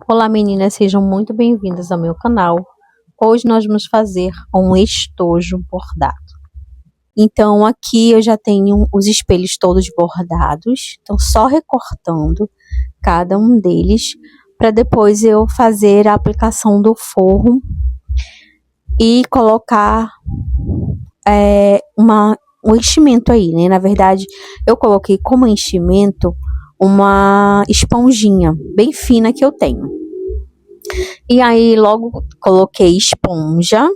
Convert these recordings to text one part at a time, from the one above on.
Olá meninas, sejam muito bem-vindas ao meu canal. Hoje nós vamos fazer um estojo bordado. Então aqui eu já tenho os espelhos todos bordados, então só recortando cada um deles para depois eu fazer a aplicação do forro e colocar um enchimento aí, né? Na verdade eu coloquei como enchimento uma esponjinha bem fina que eu tenho. E aí logo coloquei esponja,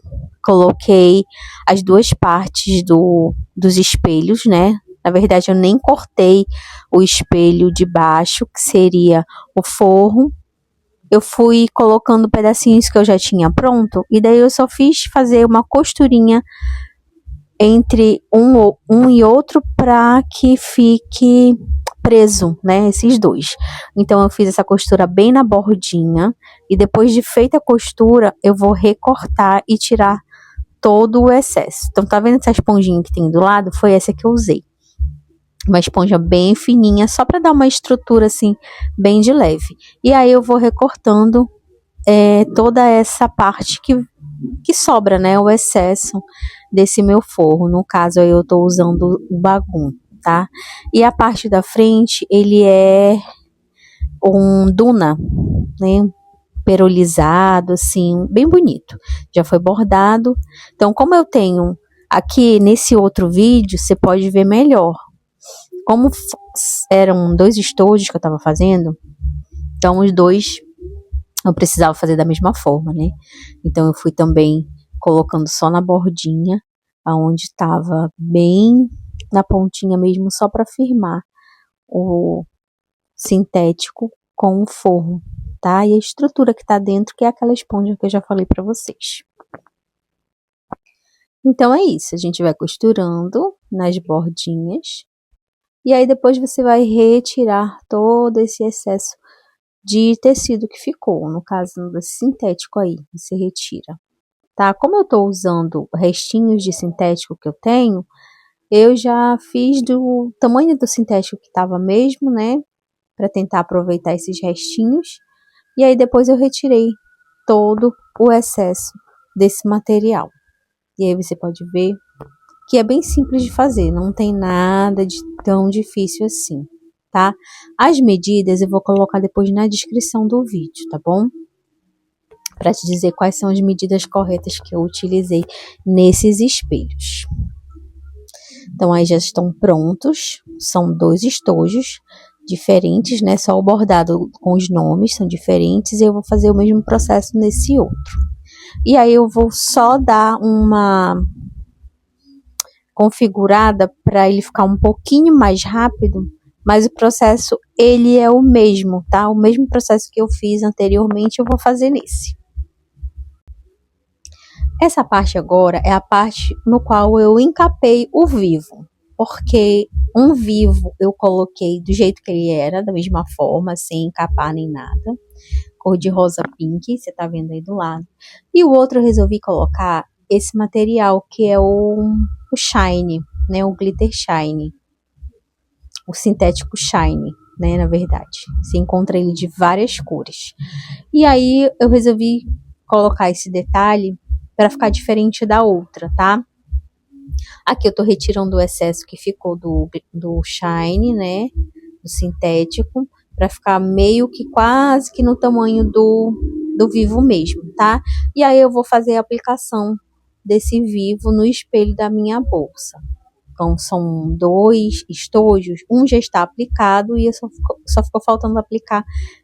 coloquei as duas partes dos espelhos, né? Na verdade eu nem cortei o espelho de baixo, que seria o forro. Eu fui colocando pedacinhos que eu já tinha pronto, e daí eu só fiz fazer uma costurinha entre um e outro para que fique preso, né, esses dois. Então eu fiz essa costura bem na bordinha e depois de feita a costura eu vou recortar e tirar todo o excesso. Então tá vendo essa esponjinha que tem do lado? Foi essa que eu usei. Uma esponja bem fininha, só para dar uma estrutura assim bem de leve. E aí eu vou recortando toda essa parte que sobra, né, o excesso desse meu forro. No caso aí eu tô usando o bagum, tá? E a parte da frente, ele é um duna, né, perolizado, assim, bem bonito. Já foi bordado. Então, como eu tenho aqui nesse outro vídeo, você pode ver melhor. Como eram dois estojos que eu tava fazendo, então os dois eu precisava fazer da mesma forma, né? Então eu fui também colocando só na bordinha, aonde estava bem na pontinha mesmo, só para firmar o sintético com o forro, tá? E a estrutura que tá dentro, que é aquela esponja que eu já falei para vocês. Então é isso, a gente vai costurando nas bordinhas, e aí depois você vai retirar todo esse excesso de tecido que ficou, no caso desse sintético aí, você retira, tá? Como eu tô usando restinhos de sintético que eu tenho, eu já fiz do tamanho do sintético que tava mesmo, né? Para tentar aproveitar esses restinhos. E aí depois eu retirei todo o excesso desse material. E aí você pode ver que é bem simples de fazer, não tem nada de tão difícil assim, tá? As medidas eu vou colocar depois na descrição do vídeo, tá bom? Para te dizer quais são as medidas corretas que eu utilizei nesses espelhos. Então aí já estão prontos, são dois estojos diferentes, né? Só o bordado com os nomes são diferentes, e eu vou fazer o mesmo processo nesse outro. E aí eu vou só dar uma configurada para ele ficar um pouquinho mais rápido, mas o processo ele é o mesmo, tá? O mesmo processo que eu fiz anteriormente eu vou fazer nesse. Essa parte agora é a parte no qual eu encapei o vivo, porque um vivo eu coloquei do jeito que ele era, da mesma forma, sem encapar nem nada, cor de rosa pink, você tá vendo aí do lado. E o outro eu resolvi colocar esse material que é o shine, né, o glitter shine, o sintético shine, né, na verdade. Você encontra ele de várias cores. E aí eu resolvi colocar esse detalhe para ficar diferente da outra, tá? Aqui eu tô retirando o excesso que ficou do shine, né, do sintético, para ficar meio que quase que no tamanho do vivo mesmo, tá? E aí eu vou fazer a aplicação desse vivo no espelho da minha bolsa. Então são dois estojos, um já está aplicado e só ficou faltando aplicar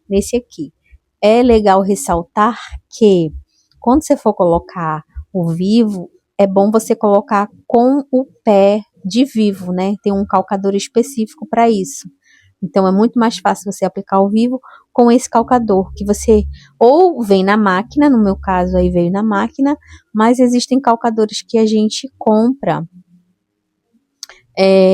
nesse aqui. É legal ressaltar que quando você for colocar o vivo, é bom você colocar com o pé de vivo, né? Tem um calcador específico para isso. Então é muito mais fácil você aplicar o vivo com esse calcador, que você ou vem na máquina, no meu caso aí veio na máquina, mas existem calcadores que a gente compra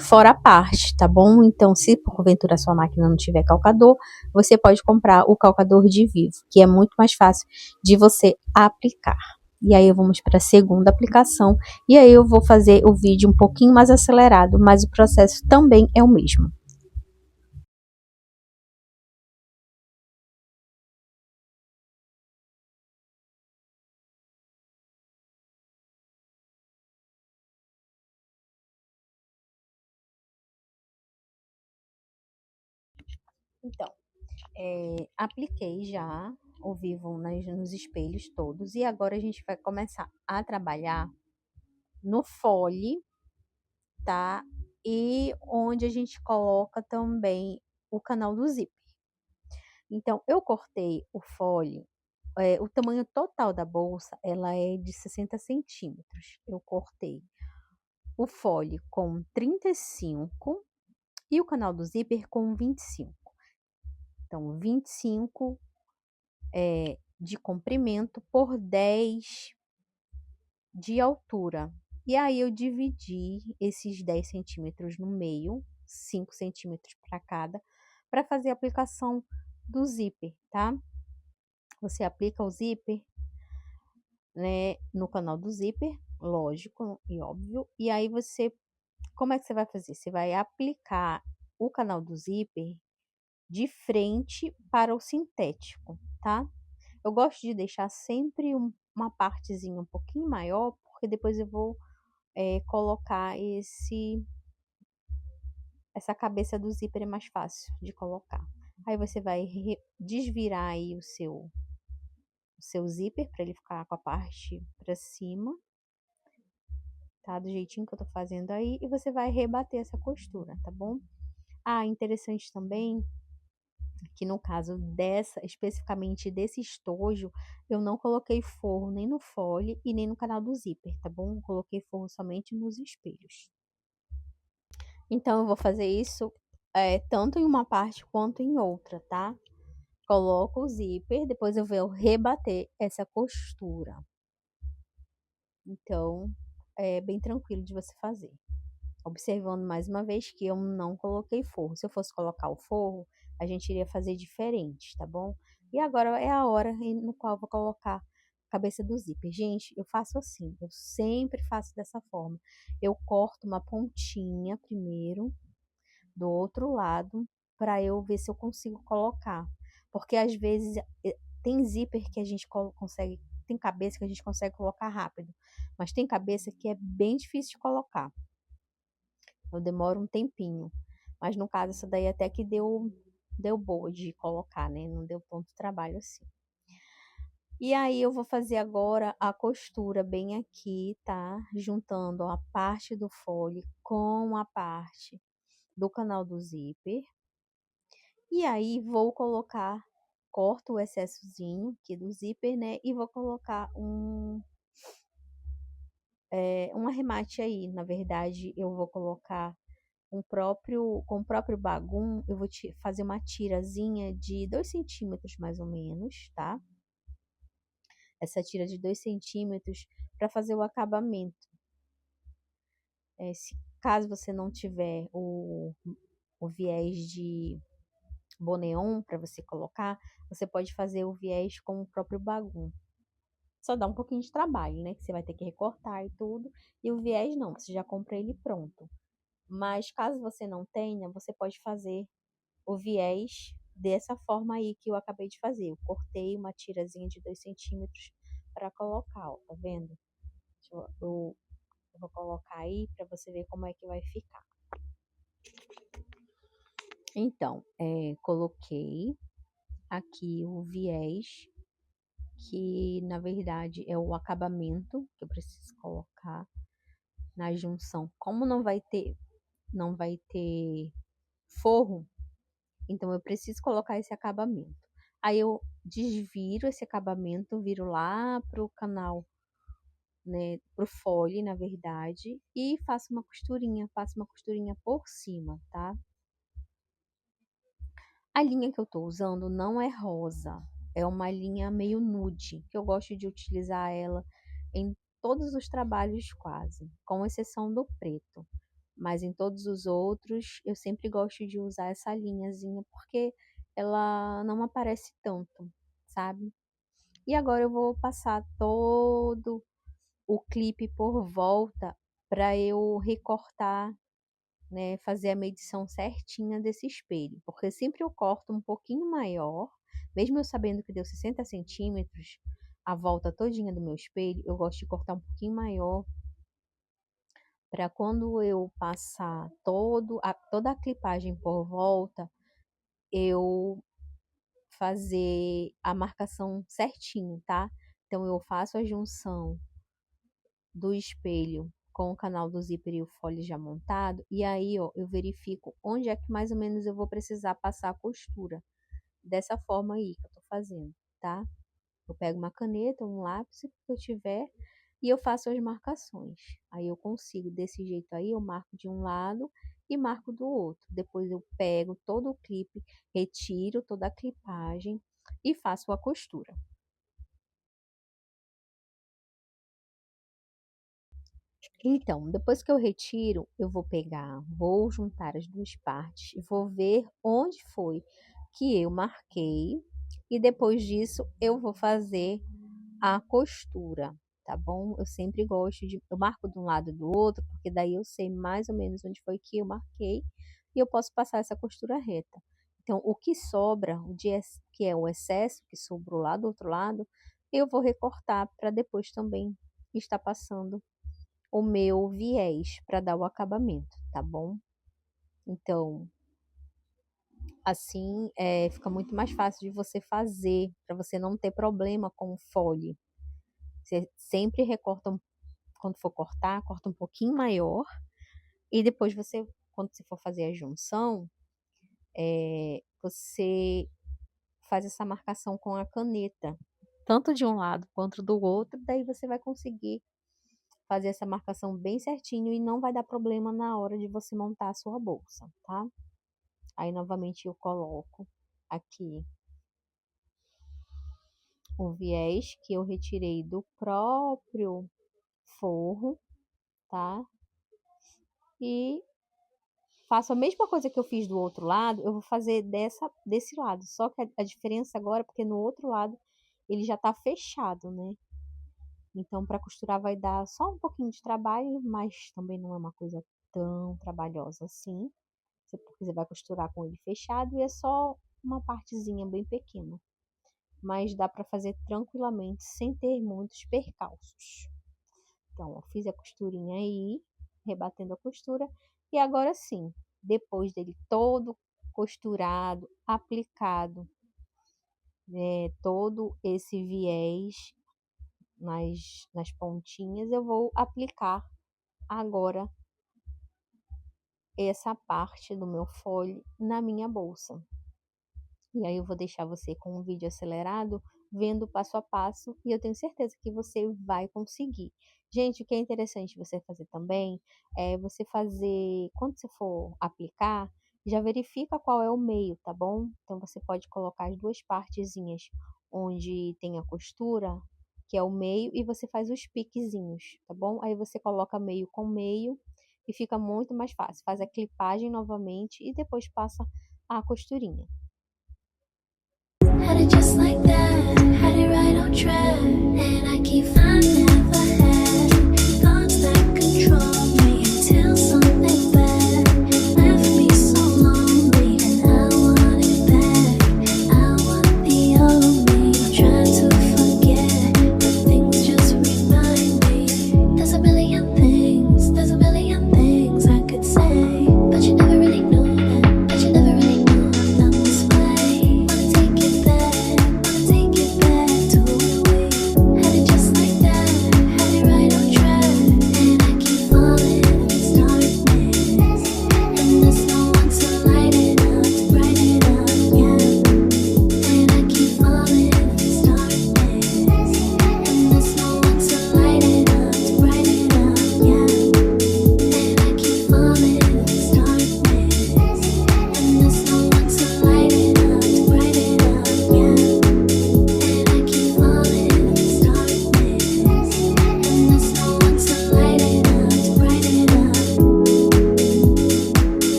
fora a parte, tá bom? Então, se porventura a sua máquina não tiver calcador, você pode comprar o calcador de vivo, que é muito mais fácil de você aplicar. E aí vamos para a segunda aplicação, e aí eu vou fazer o vídeo um pouquinho mais acelerado, mas o processo também é o mesmo. Então, apliquei já o Vivo nos espelhos todos e agora a gente vai começar a trabalhar no fole, tá? E onde a gente coloca também o canal do zíper. Então, eu cortei o fole, o tamanho total da bolsa, ela é de 60 centímetros. Eu cortei o fole com 35 e o canal do zíper com 25. Então, 25 de comprimento por 10 de altura. E aí eu dividi esses 10 centímetros no meio, 5 centímetros para cada, para fazer a aplicação do zíper, tá? Você aplica o zíper, né, no canal do zíper, lógico e óbvio. E aí como é que você vai fazer? Você vai aplicar o canal do zíper de frente para o sintético, tá? Eu gosto de deixar sempre uma partezinha um pouquinho maior, porque depois eu vou colocar essa cabeça do zíper é mais fácil de colocar. Aí você vai desvirar aí o seu zíper para ele ficar com a parte para cima, tá? Do jeitinho que eu tô fazendo aí, e você vai rebater essa costura, tá bom? Ah, interessante também que no caso especificamente desse estojo, eu não coloquei forro nem no fole e nem no canal do zíper, tá bom? Eu coloquei forro somente nos espelhos. Então, eu vou fazer isso tanto em uma parte quanto em outra, tá? Coloco o zíper, depois eu vou rebater essa costura. Então, é bem tranquilo de você fazer. Observando mais uma vez que eu não coloquei forro. Se eu fosse colocar o forro, a gente iria fazer diferente, tá bom? E agora é a hora no qual eu vou colocar a cabeça do zíper. Gente, eu faço assim, eu sempre faço dessa forma. Eu corto uma pontinha primeiro, do outro lado, para eu ver se eu consigo colocar. Porque às vezes tem zíper que a gente consegue, tem cabeça que a gente consegue colocar rápido, mas tem cabeça que é bem difícil de colocar. Eu demoro um tempinho. Mas no caso, essa daí até que deu boa de colocar, né? Não deu tanto trabalho assim. E aí eu vou fazer agora a costura bem aqui, tá? Juntando a parte do fole com a parte do canal do zíper. E aí vou colocar, corto o excessozinho aqui do zíper, né? E vou colocar um arremate aí. Na verdade, eu vou colocar com o próprio bagum, eu vou fazer uma tirazinha de 2 centímetros mais ou menos, tá? Essa tira de 2 centímetros para fazer o acabamento. Caso você não tiver o viés de boneon para você colocar, você pode fazer o viés com o próprio bagum. Só dá um pouquinho de trabalho, né? Que você vai ter que recortar e tudo. E o viés não, você já compra ele pronto. Mas caso você não tenha, você pode fazer o viés dessa forma aí que eu acabei de fazer. Eu cortei uma tirazinha de 2 centímetros para colocar, ó, tá vendo? Eu vou colocar aí para você ver como é que vai ficar. Então, coloquei aqui o viés, que na verdade é o acabamento que eu preciso colocar na junção. Como não vai ter forro, então eu preciso colocar esse acabamento. Aí eu desviro esse acabamento, viro lá pro canal, né, pro fole, na verdade, e faço uma costurinha por cima, tá? A linha que eu tô usando não é rosa, é uma linha meio nude, que eu gosto de utilizar ela em todos os trabalhos quase, com exceção do preto. Mas em todos os outros, eu sempre gosto de usar essa linhazinha, porque ela não aparece tanto, sabe? E agora eu vou passar todo o clipe por volta para eu recortar, né, fazer a medição certinha desse espelho, porque sempre eu corto um pouquinho maior, mesmo eu sabendo que deu 60 centímetros, a volta todinha do meu espelho, eu gosto de cortar um pouquinho maior, para quando eu passar toda a clipagem por volta, eu fazer a marcação certinho, tá? Então, eu faço a junção do espelho com o canal do zíper e o fole já montado, e aí, ó, eu verifico onde é que mais ou menos eu vou precisar passar a costura. Dessa forma aí que eu tô fazendo, tá? Eu pego uma caneta, um lápis, que eu tiver, e eu faço as marcações. Aí eu consigo, desse jeito aí, eu marco de um lado e marco do outro. Depois eu pego todo o clipe, retiro toda a clipagem e faço a costura. Então, depois que eu retiro, eu vou pegar, vou juntar as duas partes, vou ver onde foi que eu marquei e depois disso eu vou fazer a costura, tá bom? Eu sempre gosto eu marco de um lado e do outro, porque daí eu sei mais ou menos onde foi que eu marquei e eu posso passar essa costura reta. Então, o que sobra, que é o excesso que sobrou lá do outro lado, eu vou recortar para depois também estar passando o meu viés para dar o acabamento, tá bom? Então, assim, fica muito mais fácil de você fazer, para você não ter problema com o fole. Você sempre recorta, quando for cortar, corta um pouquinho maior. E depois você, quando você for fazer a junção, você faz essa marcação com a caneta. Tanto de um lado quanto do outro. Daí você vai conseguir fazer essa marcação bem certinho e não vai dar problema na hora de você montar a sua bolsa, tá? Aí, novamente, eu coloco aqui o viés que eu retirei do próprio forro, tá? E faço a mesma coisa que eu fiz do outro lado, eu vou fazer desse lado. Só que a diferença agora, porque no outro lado ele já tá fechado, né? Então, para costurar vai dar só um pouquinho de trabalho, mas também não é uma coisa tão trabalhosa assim. Porque você vai costurar com ele fechado e é só uma partezinha bem pequena. Mas dá para fazer tranquilamente, sem ter muitos percalços. Então, eu fiz a costurinha aí, rebatendo a costura. E agora sim, depois dele todo costurado, aplicado, todo esse viés nas pontinhas, eu vou aplicar agora essa parte do meu fole na minha bolsa. E aí eu vou deixar você com um vídeo acelerado, vendo passo a passo, e eu tenho certeza que você vai conseguir. Gente, o que é interessante você fazer também é você fazer, quando você for aplicar, já verifica qual é o meio, tá bom? Então você pode colocar as duas partezinhas onde tem a costura, que é o meio, e você faz os piquezinhos, tá bom? Aí você coloca meio com meio e fica muito mais fácil. Faz a clipagem novamente e depois passa a costurinha. Had it just like that, had it right on track, and I keep finding never had thoughts that control me until something bad left me so lonely, and I want it back. I want the old me. I'm trying to forget, but things just remind me. There's a million things I could say, but you never really knew that, but you never really knew I felt this way. Wanna take it back to when we had it just like that, had it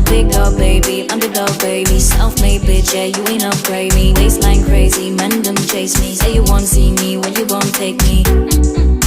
big dog, baby, underdog, baby. Self-made bitch, yeah, you ain't upgrade me. Waistline crazy, men them chase me. Say you won't see me when you won't take me.